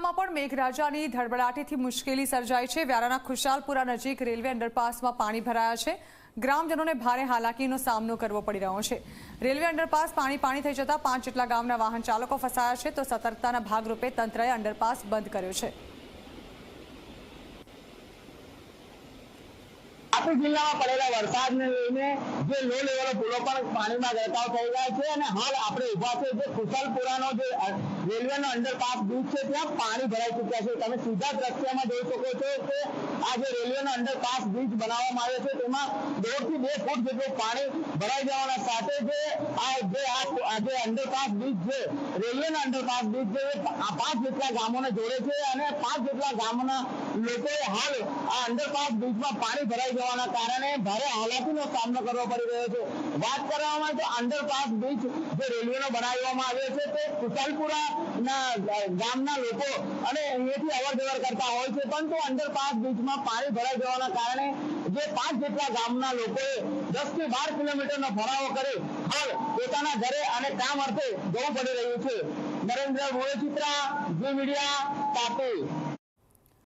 જિલ્લામાં પણ મેઘરાજાની ધડબડાટીથી મુશ્કેલી સર્જાઈ છે। વ્યારાના ખુશાલપુરા નજીક રેલવે અંડરપાસમાં પાણી ભરાયા છે। ગ્રામજનોને ભારે હાલાકીનો સામનો કરવો પડી રહ્યો છે। રેલવે અંડરપાસ પાણી થઈ જતા 5 જેટલા ગામના વાહન ચાલકો ફસાયા છે, તો સતર્કતાના ભાગરૂપે તંત્રએ અંડરપાસ બંધ કર્યો છે। તાપી જિલ્લામાં પડેલા વરસાદને લઈને જે લો લેવલ પુલો પર પાણીમાં ગરકાવ થઈ ગયા છે અને હાલ આપણે ઉભા છે જે ખુશાલપુરાનો જે રેલવેનો અંડરપાસ બ્રિજ છે ત્યાં પાણી ભરાઈ ચૂક્યા છે। તમે સીધા દ્રશ્યમાં જોઈ શકો છો કે આ જે રેલવેનો અંડરપાસ બ્રિજ બનાવવામાં આવ્યો છે તેમાં 1.5 થી 2 ફૂટ જેટલું પાણી ભરાઈ જવાના સાથે જે અંડરપાસ બ્રિજ છે રેલવેનો અંડરપાસ બ્રિજ છે એ 5 જેટલા ગામોને જોડે છે અને 5 જેટલા ગામોના લોકોએ હાલ આ અંડરપાસ બ્રિજમાં પાણી ભરાઈ જવાના કારણે ભારે હાલાકીનો સામનો કરવો પડી રહ્યો છે। વાત કરવામાં આવે તો અંડરપાસ બ્રિજ જે રેલવેનો બનાવવામાં આવ્યો છે તે ખુશાલપુરાના ગામના લોકો અને અહીંયાથી અવરજવર કરતા હોય છે, પરંતુ અંડરપાસ બ્રિજમાં પાણી ભરાઈ જવાના કારણે જે 5 જેટલા ગામના લોકોએ 10 થી 12 કિલોમીટરનો ફરાવો કરી હાલ પોતાના ઘરે અને કામ અર્થે જવું પડી રહ્યું છે। નરેન્દ્ર મોરેચિત્રા, જી મીડિયા, તાપી।